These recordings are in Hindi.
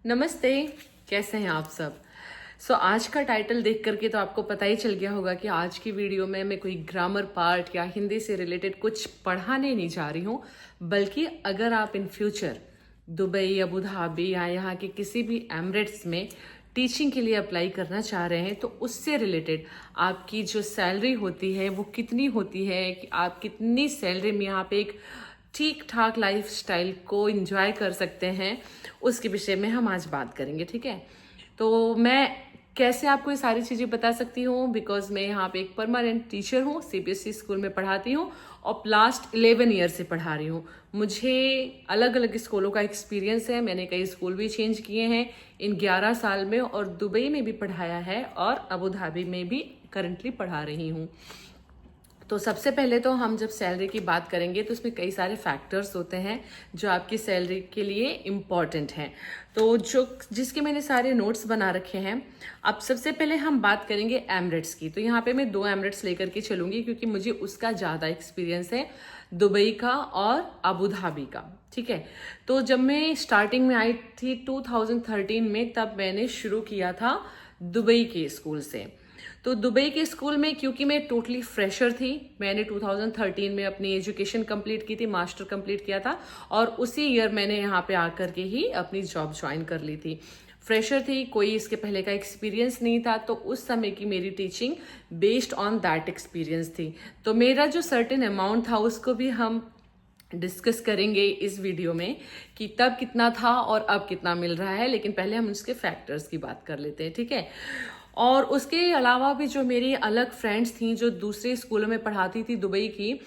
नमस्ते। कैसे हैं आप सब? आज का टाइटल देख करके तो आपको पता ही चल गया होगा कि आज की वीडियो में मैं कोई ग्रामर पार्ट या हिंदी से रिलेटेड कुछ पढ़ाने नहीं जा रही हूँ, बल्कि अगर आप in future Dubai, Abu Dhabi या यहाँ के किसी भी एमिरेट्स में टीचिंग के लिए अप्लाई करना चाह रहे हैं तो उससे रिलेटेड आपकी जो सैलरी होती है वो कितनी होती है, कि आप कितनी सैलरी में यहाँ पे एक ठीक ठाक लाइफस्टाइल को एंजॉय कर सकते हैं, उसके विषय में हम आज बात करेंगे। ठीक है, तो मैं कैसे आपको ये सारी चीज़ें बता सकती हूँ, बिकॉज मैं यहाँ पे एक परमानेंट टीचर हूँ, सीबीएसई स्कूल में पढ़ाती हूँ और लास्ट 11 ईयर से पढ़ा रही हूँ। मुझे अलग अलग स्कूलों का एक्सपीरियंस है, मैंने कई स्कूल भी चेंज किए हैं इन 11 साल में, और दुबई में भी पढ़ाया है और अबू धाबी में भी करंटली पढ़ा रही हूँ। तो सबसे पहले तो हम जब सैलरी की बात करेंगे तो उसमें कई सारे फैक्टर्स होते हैं जो आपकी सैलरी के लिए इम्पॉर्टेंट हैं। तो जिसके मैंने सारे नोट्स बना रखे हैं। अब सबसे पहले हम बात करेंगे एमिरेट्स की। तो यहाँ पे मैं 2 एमिरेट्स लेकर के चलूंगी क्योंकि मुझे उसका ज़्यादा एक्सपीरियंस है, दुबई का और अबू धाबी का। ठीक है, तो जब मैं स्टार्टिंग में आई थी 2013 में, तब मैंने शुरू किया था दुबई के स्कूल से। तो दुबई के स्कूल में क्योंकि मैं टोटली फ्रेशर थी, मैंने 2013 में अपनी एजुकेशन कंप्लीट की थी, मास्टर कंप्लीट किया था, और उसी ईयर मैंने यहाँ पे आकर के ही अपनी जॉब ज्वाइन कर ली थी। फ्रेशर थी, कोई इसके पहले का एक्सपीरियंस नहीं था, तो उस समय की मेरी teaching based on that experience थी। तो मेरा जो सर्टेन अमाउंट था उसको भी हम डिस्कस करेंगे इस वीडियो में कि तब कितना था और अब कितना मिल रहा है, लेकिन पहले हम उसके फैक्टर्स की बात कर लेते हैं। ठीक है, और उसके अलावा भी जो मेरी अलग फ्रेंड्स थी जो दूसरे स्कूलों में पढ़ाती थी दुबई की,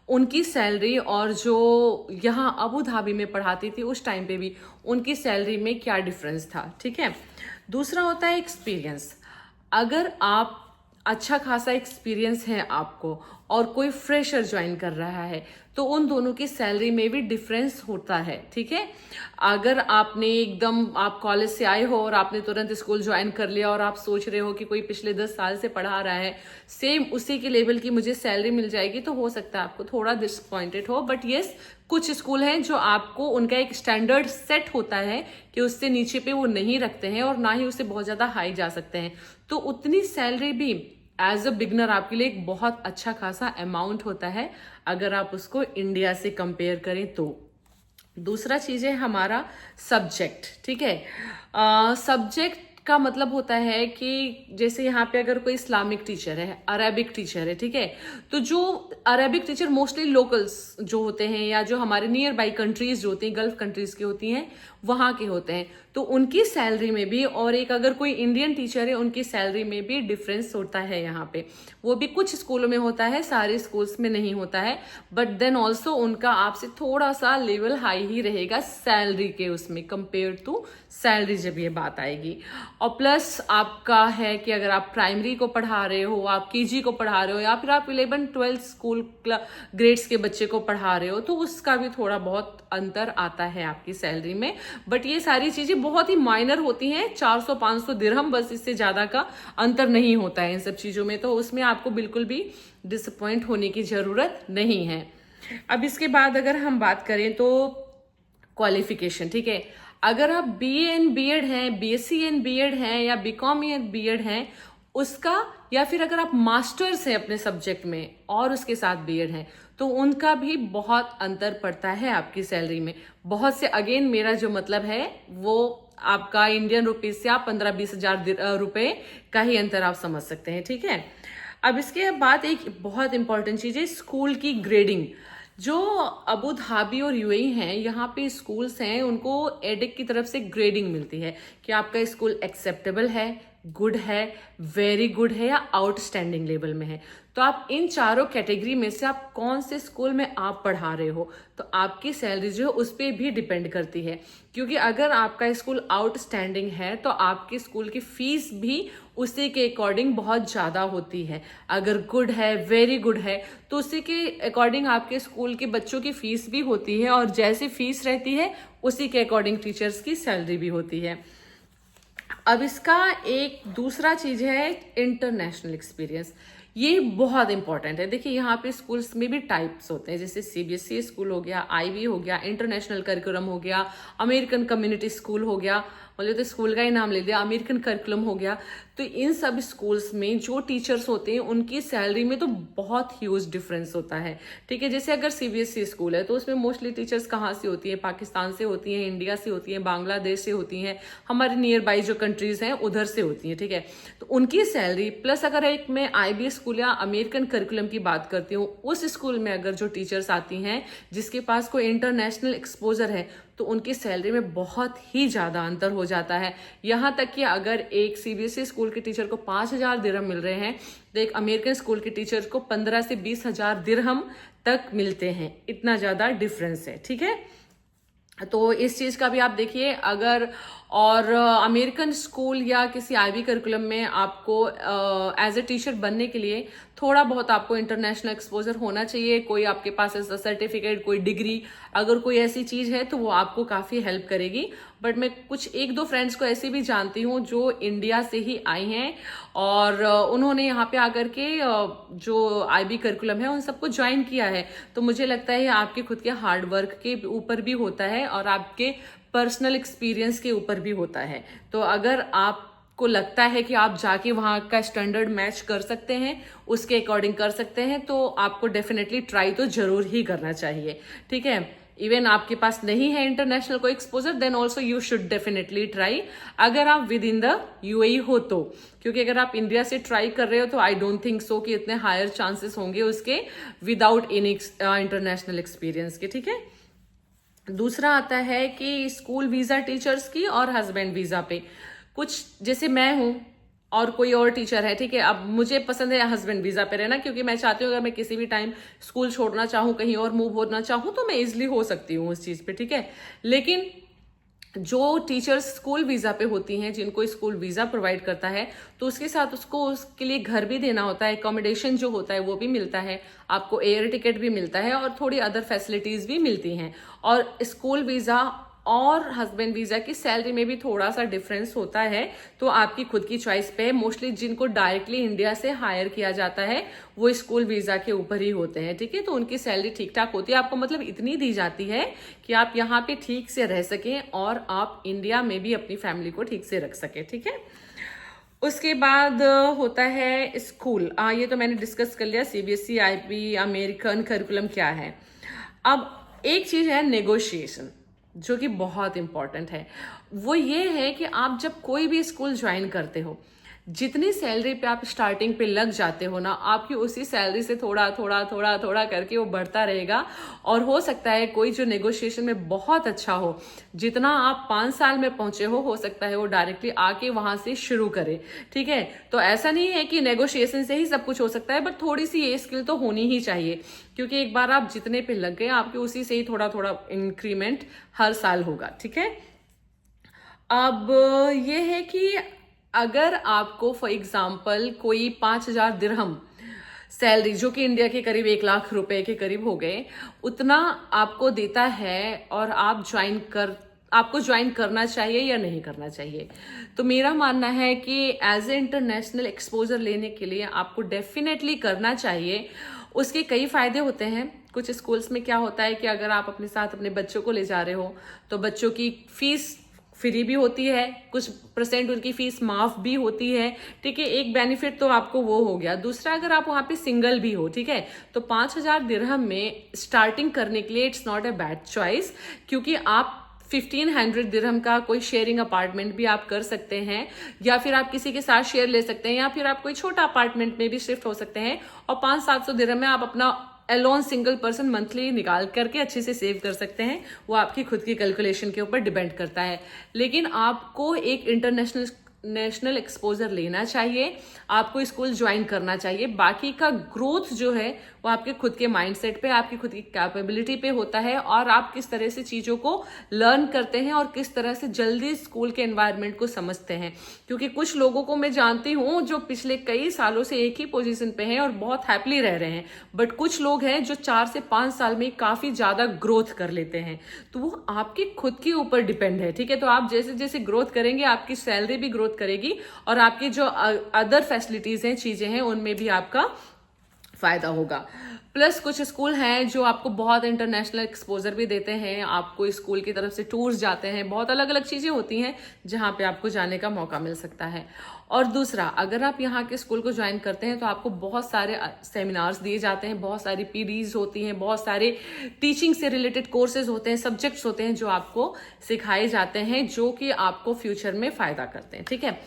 उनकी सैलरी और जो यहाँ अबू धाबी में पढ़ाती थी उस टाइम पे भी उनकी सैलरी में क्या डिफरेंस था। ठीक है, दूसरा होता है एक्सपीरियंस। अगर आप अच्छा खासा एक्सपीरियंस है आपको और कोई फ्रेशर ज्वाइन कर रहा है तो उन दोनों की सैलरी में भी डिफरेंस होता है। ठीक है, अगर आपने एकदम आप कॉलेज से आए हो और आपने तुरंत स्कूल ज्वाइन कर लिया और आप सोच रहे हो कि कोई पिछले 10 साल से पढ़ा रहा है, सेम उसी के लेवल की मुझे सैलरी मिल जाएगी, तो हो सकता है आपको थोड़ा डिसअपॉइंटेड हो। बट यस, कुछ स्कूल हैं जो आपको उनका एक स्टैंडर्ड सेट होता है कि उससे नीचे पे वो नहीं रखते हैं और ना ही उससे बहुत ज्यादा हाई जा सकते हैं, तो उतनी सैलरी भी एज अ बिगनर आपके लिए एक बहुत अच्छा खासा अमाउंट होता है अगर आप उसको इंडिया से कंपेयर करें तो। दूसरा चीज है हमारा सब्जेक्ट। ठीक है, सब्जेक्ट का मतलब होता है कि जैसे यहाँ पे अगर कोई इस्लामिक टीचर है, अरेबिक टीचर है, ठीक है, तो जो अरेबिक टीचर मोस्टली लोकल्स जो होते हैं या जो हमारे नियर बाई कंट्रीज जो होती हैं, गल्फ कंट्रीज की होती हैं, वहां के होते हैं, तो उनकी सैलरी में भी, और एक अगर कोई इंडियन टीचर है उनकी सैलरी में भी डिफरेंस होता है यहाँ पे। वो भी कुछ स्कूलों में होता है, सारे स्कूल्स में नहीं होता है, बट देन ऑल्सो उनका आपसे थोड़ा सा लेवल हाई ही रहेगा सैलरी के उसमें कंपेयर टू सैलरी जब ये बात आएगी। और प्लस आपका है कि अगर आप प्राइमरी को पढ़ा रहे हो, आप केजी को पढ़ा रहे हो, या फिर आप 11-12 स्कूल ग्रेड्स के बच्चे को पढ़ा रहे हो, तो उसका भी थोड़ा बहुत अंतर आता है आपकी सैलरी में। बट ये सारी चीजें बहुत ही माइनर होती हैं, 400-500 दिरहम, बस इससे ज्यादा का अंतर नहीं होता है इन सब चीजों में, तो उसमें आपको बिल्कुल भी डिसअपॉइंट होने की जरूरत नहीं है। अब इसके बाद अगर हम बात करें तो क्वालिफिकेशन। ठीक है, अगर आप बीए एंड बीएड हैं, बीएससी एंड बीएड हैं, या बीकॉम एंड बीएड हैं उसका, या फिर अगर आप मास्टर्स हैं अपने सब्जेक्ट में और उसके साथ बीएड हैं, तो उनका भी बहुत अंतर पड़ता है आपकी सैलरी में। बहुत से, अगेन मेरा जो मतलब है वो आपका इंडियन रुपीज से आप 15-20 हजार रुपए का ही अंतर आप समझ सकते हैं। ठीक है, अब इसके बाद एक बहुत इंपॉर्टेंट चीज है स्कूल की ग्रेडिंग। जो अबू धाबी और यूएई हैं, यहाँ पे स्कूल्स हैं, उनको एडिक की तरफ से ग्रेडिंग मिलती है कि आपका स्कूल एक्सेप्टेबल है, गुड है, वेरी गुड है, या आउटस्टैंडिंग लेवल में है। तो आप इन चारों कैटेगरी में से आप कौन से स्कूल में आप पढ़ा रहे हो, तो आपकी सैलरी जो है उस पर भी डिपेंड करती है। क्योंकि अगर आपका स्कूल आउटस्टैंडिंग है तो आपके स्कूल की फीस भी उसी के अकॉर्डिंग बहुत ज्यादा होती है। अगर गुड है, वेरी गुड है, तो उसी के अकॉर्डिंग आपके स्कूल के बच्चों की फीस भी होती है, और जैसी फीस रहती है उसी के अकॉर्डिंग टीचर्स की सैलरी भी होती है। अब इसका एक दूसरा चीज है इंटरनेशनल एक्सपीरियंस। ये बहुत इंपॉर्टेंट है। देखिए यहाँ पे स्कूल्स में भी टाइप्स होते हैं, जैसे सीबीएसई स्कूल हो गया, आईबी हो गया, इंटरनेशनल करिकुलम हो गया, अमेरिकन कम्युनिटी स्कूल हो गया, मतलब तो स्कूल का ही नाम ले लिया, अमेरिकन करिकुलम हो गया। तो इन सब स्कूल्स में जो टीचर्स होते हैं उनकी सैलरी में तो बहुत ह्यूज डिफरेंस होता है, ठीक है। जैसे अगर सीबीएसई स्कूल है तो उसमें मोस्टली टीचर्स कहाँ से होती है, पाकिस्तान से होती हैं, इंडिया से होती हैं, बांग्लादेश से होती हैं, हमारे नियर बाई जो कंट्रीज हैं उधर से होती हैं, ठीक है। तो उनकी सैलरी प्लस अगर एक मैं आईबी स्कूल या अमेरिकन करिकुलम की बात करती हूँ, उस स्कूल में अगर जो टीचर्स आती हैं जिसके पास कोई इंटरनेशनल एक्सपोजर है तो उनकी सैलरी में बहुत ही ज्यादा अंतर हो जाता है। यहाँ तक कि अगर एक सीबीएसई स्कूल के टीचर को 5,000 दिरहम मिल रहे हैं तो एक अमेरिकन स्कूल के टीचर को 15 से 20,000 दिरहम तक मिलते हैं। इतना ज्यादा डिफरेंस है, ठीक है। तो इस चीज का भी आप देखिए। अगर और अमेरिकन स्कूल या किसी आईबी करिकुलम में आपको एज ए टीचर बनने के लिए थोड़ा बहुत आपको इंटरनेशनल एक्सपोजर होना चाहिए। कोई आपके पास ऐसा सर्टिफिकेट, कोई डिग्री, अगर कोई ऐसी चीज है तो वो आपको काफी हेल्प करेगी। बट मैं कुछ एक दो फ्रेंड्स को ऐसे भी जानती हूँ जो इंडिया से ही आई हैं और उन्होंने यहाँ पे आकर के जो आईबी करिकुलम है उन सबको ज्वाइन किया है। तो मुझे लगता है आपके खुद के हार्ड वर्क के ऊपर भी होता है और आपके पर्सनल एक्सपीरियंस के ऊपर भी होता है। तो अगर आपको लगता है कि आप जाके वहां का स्टैंडर्ड मैच कर सकते हैं, उसके अकॉर्डिंग कर सकते हैं, तो आपको डेफिनेटली ट्राई तो जरूर ही करना चाहिए, ठीक है। इवन आपके पास नहीं है इंटरनेशनल कोई exposure, then also you should definitely try, अगर आप विद इन द यूएई हो तो। क्योंकि अगर आप इंडिया से ट्राई कर रहे हो तो आई डोंट थिंक सो कि इतने हायर चांसेस होंगे उसके विदाउट एनी इंटरनेशनल एक्सपीरियंस के, ठीक है। दूसरा आता है कि स्कूल वीजा टीचर्स की और हस्बैंड वीजा पे। कुछ जैसे मैं हूं और कोई और टीचर है, ठीक है। अब मुझे पसंद है हस्बैंड वीजा पे रहना क्योंकि मैं चाहती हूँ अगर मैं किसी भी टाइम स्कूल छोड़ना चाहूँ, कहीं और मूव होना चाहूँ तो मैं इजिली हो सकती हूँ उस चीज पे, ठीक है। लेकिन जो टीचर्स स्कूल वीजा पे होती हैं, जिनको स्कूल वीजा प्रोवाइड करता है, तो उसके साथ उसको उसके लिए घर भी देना होता है, अकोमोडेशन जो होता है वो भी मिलता है, आपको एयर टिकट भी मिलता है और थोड़ी अदर फैसिलिटीज भी मिलती हैं। और स्कूल वीजा और हस्बैंड वीजा की सैलरी में भी थोड़ा सा डिफरेंस होता है, तो आपकी खुद की चॉइस पे है। मोस्टली जिनको डायरेक्टली इंडिया से हायर किया जाता है वो स्कूल वीजा के ऊपर ही होते हैं, ठीक है। तो उनकी सैलरी ठीक ठाक होती है, आपको मतलब इतनी दी जाती है कि आप यहाँ पे ठीक से रह सकें और आप इंडिया में भी अपनी फैमिली को ठीक से रख सके, ठीक है। उसके बाद होता है स्कूल, ये तो मैंने डिस्कस कर लिया, सीबीएसई, आईबी, अमेरिकन करिकुलम क्या है। अब एक चीज है नेगोशिएशन, जो कि बहुत इंपॉर्टेंट है। वो ये है कि आप जब कोई भी स्कूल ज्वाइन करते हो, जितनी सैलरी पे आप स्टार्टिंग पे लग जाते हो ना, आपकी उसी सैलरी से थोड़ा थोड़ा थोड़ा थोड़ा करके वो बढ़ता रहेगा। और हो सकता है कोई जो नेगोशिएशन में बहुत अच्छा हो, जितना आप 5 साल में पहुंचे हो सकता है वो डायरेक्टली आके वहां से शुरू करे, ठीक है। तो ऐसा नहीं है कि नेगोशिएशन से ही सब कुछ हो सकता है, बट थोड़ी सी ये स्किल तो होनी ही चाहिए, क्योंकि एक बार आप जितने पे लग गए आपके उसी से ही थोड़ा थोड़ा इंक्रीमेंट हर साल होगा, ठीक है। अब ये है कि अगर आपको फॉर एग्जाम्पल कोई 5,000 दिरहम सैलरी, जो कि इंडिया के करीब 1 लाख रुपए के करीब हो गए, उतना आपको देता है और आपको ज्वाइन करना चाहिए या नहीं करना चाहिए। तो मेरा मानना है कि एज ए इंटरनेशनल एक्सपोजर लेने के लिए आपको डेफिनेटली करना चाहिए। उसके कई फायदे होते हैं। कुछ स्कूल्स में क्या होता है कि अगर आप अपने साथ अपने बच्चों को ले जा रहे हो तो बच्चों की फीस फ्री भी होती है, कुछ % उनकी फीस माफ भी होती है, ठीक है। एक बेनिफिट तो आपको वो हो गया। दूसरा, अगर आप वहां पे सिंगल भी हो, ठीक है, तो 5,000 दिरहम में स्टार्टिंग करने के लिए it's not a bad choice, क्योंकि आप 1,500 दिरहम का कोई शेयरिंग अपार्टमेंट भी आप कर सकते हैं, या फिर आप किसी के साथ शेयर ले सकते हैं, या फिर आप कोई छोटा अपार्टमेंट में भी शिफ्ट हो सकते हैं और 500-700 दिरहम में आप अपना अलोन सिंगल पर्सन मंथली निकाल करके अच्छे से सेव कर सकते हैं। वो आपकी खुद की कैलकुलेशन के ऊपर डिपेंड करता है। लेकिन आपको एक नेशनल एक्सपोजर लेना चाहिए, आपको स्कूल ज्वाइन करना चाहिए। बाकी का ग्रोथ जो है वो आपके खुद के माइंडसेट पे, आपकी खुद की कैपेबिलिटी पे होता है, और आप किस तरह से चीजों को लर्न करते हैं और किस तरह से जल्दी स्कूल के एनवायरनमेंट को समझते हैं। क्योंकि कुछ लोगों को मैं जानती हूँ जो पिछले कई सालों से एक ही पोजीशन पे हैं और बहुत हैप्पीली रह रहे हैं, बट कुछ लोग हैं जो 4 से 5 साल में काफी ज्यादा ग्रोथ कर लेते हैं। तो वो आपके खुद के ऊपर डिपेंड है, ठीक है। तो आप जैसे जैसे ग्रोथ करेंगे आपकी सैलरी भी ग्रोथ करेगी और आपकी जो अदर फैसिलिटीज हैं, चीजें हैं, उनमें भी आपका फायदा होगा। प्लस कुछ स्कूल हैं जो आपको बहुत इंटरनेशनल एक्सपोजर भी देते हैं, आपको स्कूल की तरफ से टूर्स जाते हैं, बहुत अलग अलग चीजें होती हैं जहां पे आपको जाने का मौका मिल सकता है। और दूसरा, अगर आप यहाँ के स्कूल को ज्वाइन करते हैं तो आपको बहुत सारे सेमिनार्स दिए जाते हैं, बहुत सारी पीडीज होती हैं, बहुत सारे टीचिंग से रिलेटेड कोर्सेज होते हैं, सब्जेक्ट्स होते हैं जो आपको सिखाए जाते हैं, जो कि आपको फ्यूचर में फायदा करते हैं। ठीक है,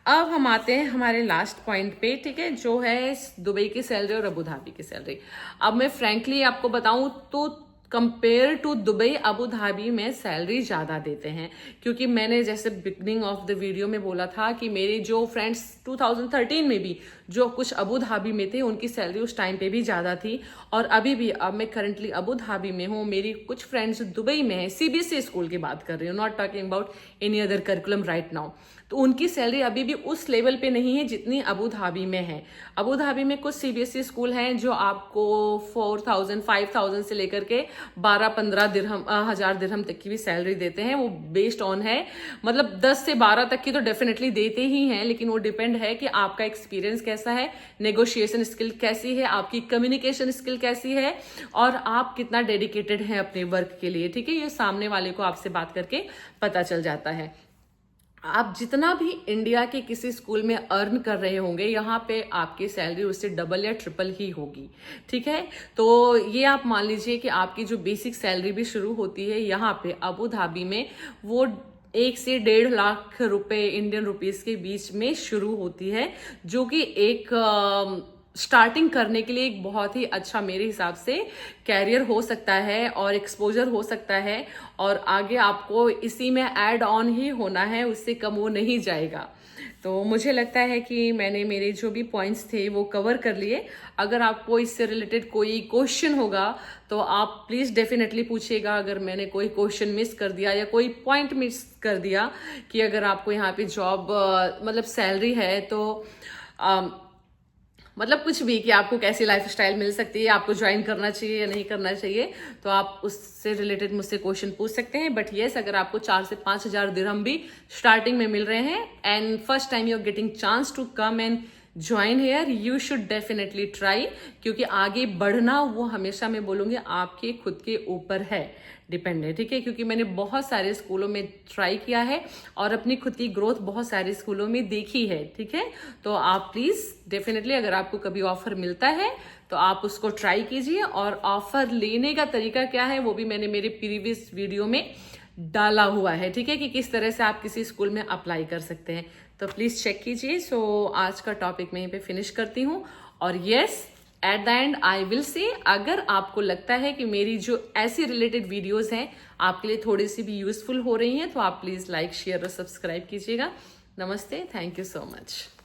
अब हम आते हैं हमारे लास्ट पॉइंट पे, ठीक है, जो है दुबई की सैलरी और अबू धाबी की सैलरी। अब मैं फ्रैंकली आपको बताऊं तो compare to Dubai, Abu Dhabi में सैलरी ज्यादा देते हैं, क्योंकि मैंने जैसे बिगनिंग ऑफ द वीडियो में बोला था कि मेरे जो फ्रेंड्स 2013 में भी जो कुछ अबू धाबी में थे, उनकी सैलरी उस टाइम पे भी ज्यादा थी। और अभी भी, अब मैं करंटली अबू धाबी में हूँ, मेरी कुछ फ्रेंड्स दुबई में है, सीबीएसई स्कूल की बात कर रही हूँ, not talking about any other curriculum right now. तो उनकी सैलरी अभी भी उस लेवल पे नहीं है जितनी अबू धाबी में है। अबू धाबी में कुछ सीबीएसई स्कूल हैं जो आपको 4000 5000 से लेकर के 12-15 हजार दिरहम तक की भी सैलरी देते हैं। वो बेस्ड ऑन है, मतलब 10 से 12 तक की तो डेफिनेटली देते ही हैं, लेकिन वो डिपेंड है कि आपका एक्सपीरियंस कैसा है, नेगोशिएशन स्किल कैसी है, आपकी कम्युनिकेशन स्किल कैसी है, और आप कितना डेडिकेटेड हैं अपने वर्क के लिए। ठीक है, ये सामने वाले को आपसे बात करके पता चल जाता है। आप जितना भी इंडिया के किसी स्कूल में अर्न कर रहे होंगे, यहाँ पे आपकी सैलरी उससे डबल या ट्रिपल ही होगी। ठीक है, तो ये आप मान लीजिए कि आपकी जो बेसिक सैलरी भी शुरू होती है यहाँ पे अबू धाबी में, वो 1 से 1.5 लाख रुपए इंडियन रुपीस के बीच में शुरू होती है, जो कि एक स्टार्टिंग करने के लिए एक बहुत ही अच्छा मेरे हिसाब से कैरियर हो सकता है और एक्सपोजर हो सकता है, और आगे आपको इसी में ऐड ऑन ही होना है, उससे कम वो नहीं जाएगा। तो मुझे लगता है कि मैंने मेरे जो भी पॉइंट्स थे वो कवर कर लिए। अगर आपको इससे रिलेटेड कोई क्वेश्चन होगा तो आप प्लीज डेफिनेटली पूछिएगा। अगर मैंने कोई क्वेश्चन मिस कर दिया या कोई पॉइंट मिस कर दिया कि अगर आपको यहाँ पे जॉब मतलब सैलरी है तो मतलब कुछ भी, कि आपको कैसी लाइफस्टाइल मिल सकती है, आपको ज्वाइन करना चाहिए या नहीं करना चाहिए, तो आप उससे रिलेटेड मुझसे क्वेश्चन पूछ सकते हैं। बट येस, अगर आपको 4 से 5 हजार दिरहम भी स्टार्टिंग में मिल रहे हैं and first time you are getting chance to come and join here, you should definitely try, क्योंकि आगे बढ़ना वो हमेशा मैं बोलूंगी आपके खुद के ऊपर है, डिपेंड है। ठीक है, क्योंकि मैंने बहुत सारे स्कूलों में ट्राई किया है और अपनी खुद की ग्रोथ बहुत सारे स्कूलों में देखी है। ठीक है, तो आप प्लीज डेफिनेटली अगर आपको कभी ऑफर मिलता है तो आप उसको ट्राई कीजिए। और ऑफर लेने का तरीका क्या है वो भी मैंने मेरे प्रीवियस वीडियो में डाला हुआ है। ठीक है, कि किस तरह से आप किसी स्कूल में अप्लाई कर सकते हैं, तो प्लीज चेक कीजिए। सो आज का टॉपिक मैं यहीं पे फिनिश करती हूँ। और yes, at the and I will say, अगर आपको लगता है कि मेरी जो ऐसी रिलेटेड वीडियोस हैं आपके लिए थोड़ी सी भी यूजफुल हो रही हैं, तो आप प्लीज लाइक, शेयर और सब्सक्राइब कीजिएगा। नमस्ते, थैंक यू सो मच।